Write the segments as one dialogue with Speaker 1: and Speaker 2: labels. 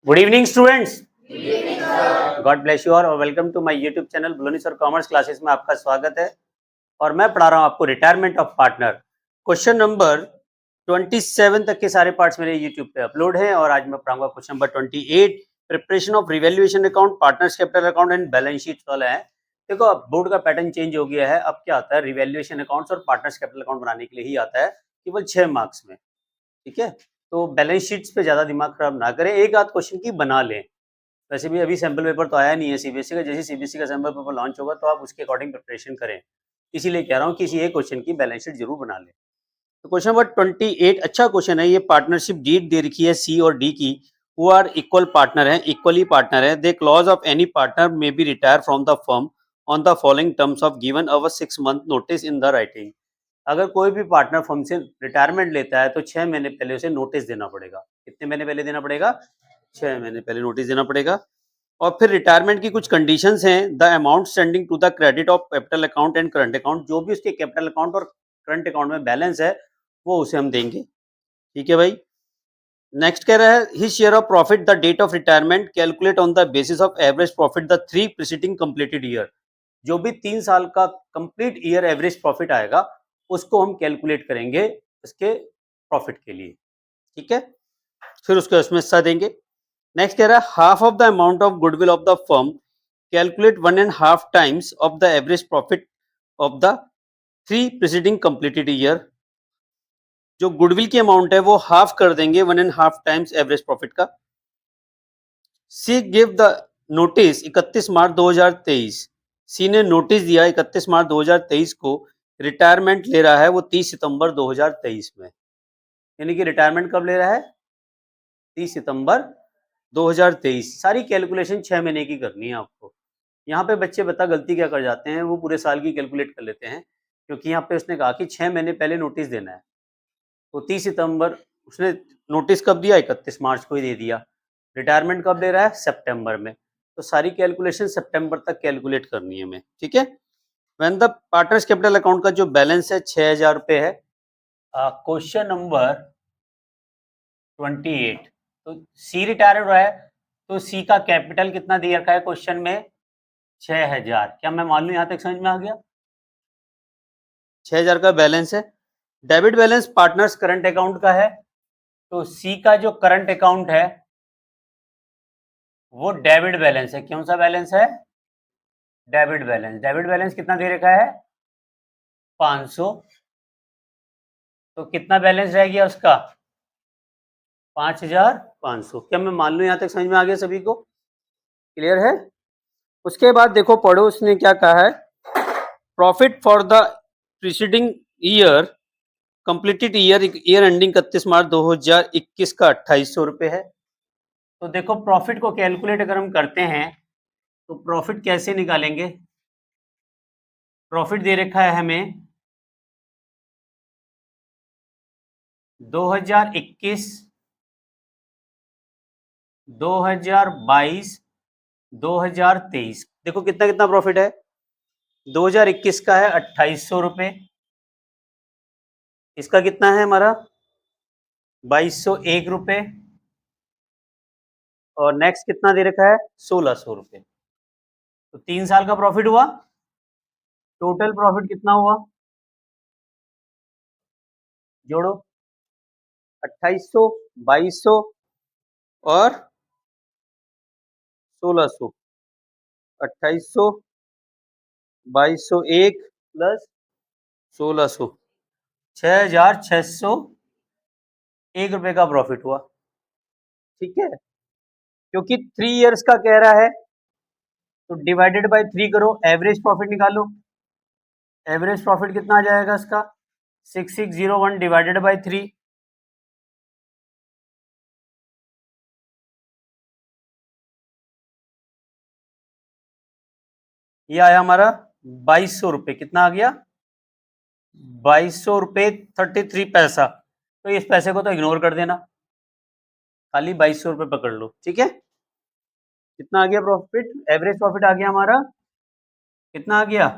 Speaker 1: Good evening students. God bless you और welcome to my YouTube channel ब्लोनी sir commerce classes में आपका स्वागत है। और मैं पढ़ा रहा हूँ आपको retirement of partner. Question number 27 तक के सारे पार्ट्स मेरे यूट्यूब पे अपलोड हैं और आज मैं पढ़ाऊंगा question number 28, preparation of revaluation account, partners capital account and balance sheet वाला है। देखो अब बोर्ड का पैटर्न चेंज हो गया है। अब क्या आता है, रिवैल्यूएशन अकाउंट्स और पार्टनर्स कैपिटल अकाउंट बनाने के लिए ही आता है, केवल 6 मार्क्स में। ठीक है, तो बैलेंस शीट्स पे ज्यादा दिमाग खराब ना करें, एक आध क्वेश्चन की बना लें। वैसे भी अभी सैम्पल पेपर तो आया नहीं है सीबीएसई का, जैसे सीबीएसई का सैम्पल पेपर लॉन्च होगा तो आप उसके अकॉर्डिंग प्रिपरेशन करें। इसीलिए कह रहा हूँ किसी एक क्वेश्चन की बैलेंस शीट जरूर बना लें। तो क्वेश्चन नंबर 28 अच्छा क्वेश्चन है। ये पार्टनरशिप डीड दे रखी है सी और डी की, हु आर इक्वल पार्टनर है, इक्वली पार्टनर है। The clause of any partner may be retire from the firm on the following terms of given our 6 month notice in the writing. अगर कोई भी partner firm से retirement लेता है तो 6 महीने पहले उसे नोटिस देना पड़ेगा। कितने महीने पहले देना पड़ेगा? 6 महीने पहले नोटिस देना पड़ेगा। और फिर रिटायरमेंट की कुछ कंडीशंस हैं। The amount standing to the credit of capital account and current account, जो भी उसके कैपिटल अकाउंट और करंट अकाउंट में बैलेंस है वो उसे हम देंगे। ठीक है भाई। नेक्स्ट कह रहा है his share of profit the date of retirement calculate on the basis of average profit the 3 preceding completed year. जो भी 3 साल का कंप्लीट ईयर एवरेज प्रॉफिट आएगा उसको हम कैलकुलेट करेंगे इसके प्रॉफिट के लिए। ठीक है, फिर उसको उसमें हिस्सा देंगे। नेक्स्ट कह रहा है half of the amount of goodwill of the firm calculate 1.5 times of the average profit of the 3 preceding completed year. जो गुडविल की अमाउंट है वो हाफ कर देंगे 1.5 टाइम्स एवरेज प्रॉफिट का। सी गिव द नोटिस 31 मार्च 2023। सी ने नोटिस दिया 31 मार्च 2023 को, रिटायरमेंट ले रहा है वो 30 सितंबर 2023 में। यानी कि रिटायरमेंट कब ले रहा है? 30 सितंबर 2023। सारी कैलकुलेशन 6 महीने की करनी है आपको। यहाँ पे बच्चे बता गलती क्या कर जाते हैं, वो पूरे साल की कैलकुलेट कर लेते हैं, क्योंकि यहाँ पे उसने कहा कि 6 महीने पहले नोटिस देना है। तो 30 सितंबर उसने नोटिस कब दिया? 31 मार्च को ही दे दिया। रिटायरमेंट कब ले रहा है? सितंबर में। तो सारी कैलकुलेशन सितंबर तक कैलकुलेट करनी है हमें। ठीक है। When the partners capital account का जो बैलेंस है 6000 रुपए है। Question number 28। तो सी रिटायर हो रहा है तो सी का कैपिटल कितना दिया रखा है क्वेश्चन में? 6000। क्या मैं मान लूं यहां तक समझ में आ गया? 6000 का बैलेंस है। Debit balance partners current account का है, तो सी का जो करंट अकाउंट है वो डेबिट बैलेंस है। कौन सा बैलेंस है? Debit balance. डेबिट बैलेंस कितना दे रखा है? 500। तो कितना बैलेंस रह गया उसका? 5500। क्या मैं मान लूं यहां तक समझ में आ गया सभी को? क्लियर है? उसके बाद देखो पढ़ो, उसने क्या कहा है। Profit for the preceding year completed year ending 31 मार्च 2021 का 2800 रुपए है। तो देखो प्रॉफिट को कैलकुलेट अगर हम करते हैं तो प्रॉफिट कैसे निकालेंगे? प्रॉफिट दे रखा है हमें 2021, 2022, 2023। देखो कितना कितना प्रॉफिट है। 2021 का है 2800 रुपए। इसका कितना है हमारा? 2201 रुपए। और नेक्स्ट कितना दे रखा है? 1600 रुपए। तो 3 साल का प्रॉफिट हुआ। टोटल प्रॉफिट कितना हुआ? जोड़ो, 2800, 2200 और 1600। 2800, 2201 प्लस 1600, 6601 रुपए का प्रॉफिट हुआ। ठीक है, क्योंकि 3 इयर्स का कह रहा है तो डिवाइडेड बाय 3 करो, एवरेज प्रॉफिट निकालो। एवरेज प्रॉफिट कितना आ जाएगा इसका? 6601 डिवाइडेड बाय 3। ये आया हमारा 2200 रुपए। कितना आ गया? 2200 रुपए 33 पैसा। तो इस पैसे को तो इग्नोर कर देना, खाली 2200 रुपए पकड़ लो। ठीक है, कितना आ गया प्रॉफिट? एवरेज प्रॉफिट आ गया हमारा, कितना आ गया?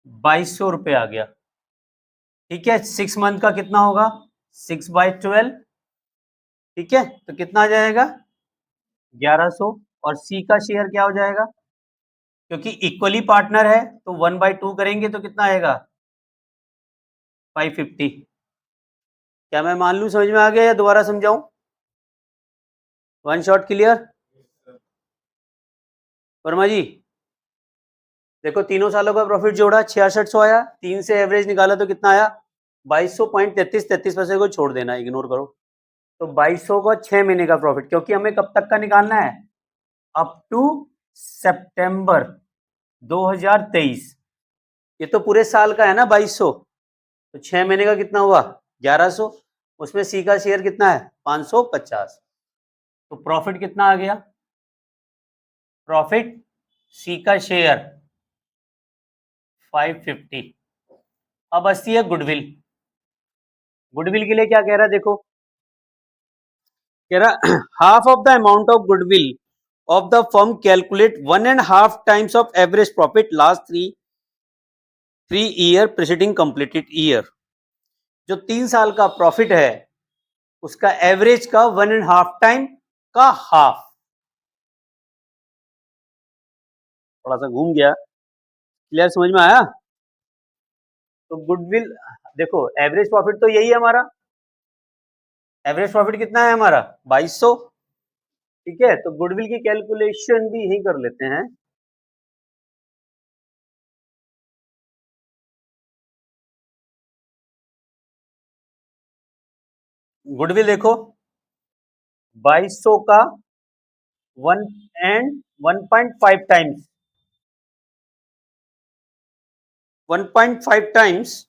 Speaker 1: 2200 रुपए आ गया। ठीक है, 6 मंथ का कितना होगा? 6/12। ठीक है, तो कितना आ जाएगा 1100, और सी का शेयर क्या हो जाएगा, क्योंकि इक्वली पार्टनर है तो 1/2 करेंगे तो कितना आएगा 550। क्या मैं मान लूं समझ में आ गया या दोबारा समझाऊं? One shot clear? Verma ji देखो, तीनों सालों का प्रॉफिट जोड़ा 6600 आया, 3 से एवरेज निकाला तो कितना आया 2200.33 पैसे को छोड़ देना, इग्नोर करो। तो 2200 को 6 महीने का प्रॉफिट, क्योंकि हमें कब तक का निकालना है, अप टू सितंबर 2023। ये तो पूरे साल का है ना 2200, तो 6 महीने का कितना हुआ 1100, उसमें सी का शेयर कितना है 550। तो प्रॉफिट कितना आ गया, प्रॉफिट सी का शेयर 550। अब बचती है गुडविल। गुडविल के लिए क्या कह रहा है देखो, कह रहा half of the amount of goodwill of the firm calculate 1.5 times of average profit last three year preceding completed year. जो 3 साल का प्रॉफिट है उसका एवरेज का 1.5 टाइम का हाफ। थोड़ा सा घूम गया, क्लियर समझ में आया? तो गुडविल देखो, एवरेज प्रॉफिट तो यही है हमारा, एवरेज प्रॉफिट कितना है हमारा 2200। ठीक है, तो गुडविल की कैलकुलेशन भी यही कर लेते हैं। गुडविल देखो 2200 का 1.5 टाइम्स, 1.5 टाइम्स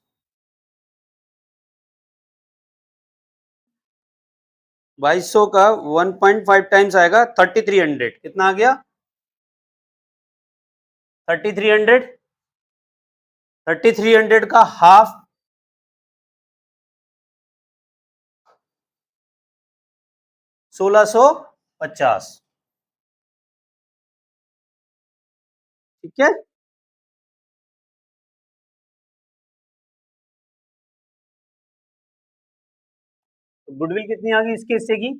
Speaker 1: 2200 का 1.5 टाइम्स आएगा 3300। कितना आ गया 3300। 3300 का हाफ 1650। ठीक है, तो गुडविल कितनी आ गई इसके हिस्से की,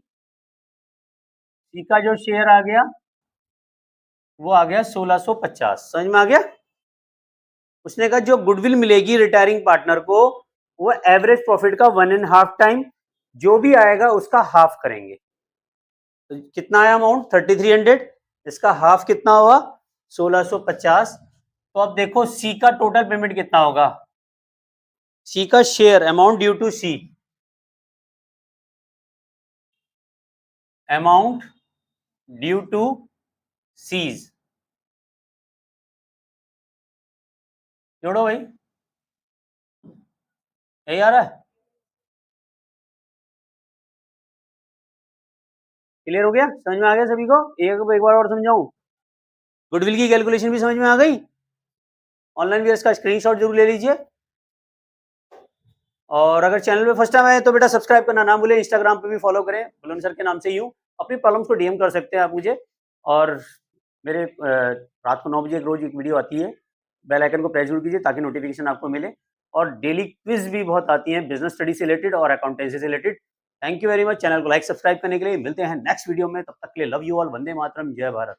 Speaker 1: सी का जो शेयर आ गया वो आ गया 1650। समझ में आ गया? उसने कहा जो गुडविल मिलेगी रिटायरिंग पार्टनर को वो एवरेज प्रॉफिट का 1.5 टाइम, जो भी आएगा उसका हाफ करेंगे। तो कितना आया अमाउंट 3300, इसका हाफ कितना हुआ 1650। तो अब देखो सी का टोटल पेमेंट कितना होगा, सी का share amount due to C, amount due to C's, जोड़ो भाई, यही आ रहा है, क्लियर हो गया, समझ में आ गया सभी को? एक बार और समझाऊं, गुडविल की कैलकुलेशन भी समझ में आ गई? ऑनलाइन भी इसका स्क्रीनशॉट जरूर ले लीजिए, और अगर चैनल पे फर्स्ट टाइम आए तो बेटा सब्सक्राइब करना ना भूलें, इंस्टाग्राम पे भी फॉलो करें, बुलंद सर के नाम से यूं अपनी प्रॉब्लम्स को डीएम कर सकते हैं आप मुझे। और मेरे रात को 9 बजे रोज एक वीडियो आती है, बेल आइकन को प्रेस जरूर कीजिए ताकि नोटिफिकेशन आपको मिले। और डेली क्विज भी बहुत आती है बिजनेस स्टडी से रिलेटेड और अकाउंटेंसी से related. Thank you very much, channel को लाइक सब्सक्राइब करने के लिए। मिलते हैं नेक्स्ट वीडियो में, तब तक के लिए love you all, Vande Mataram, जय भारत।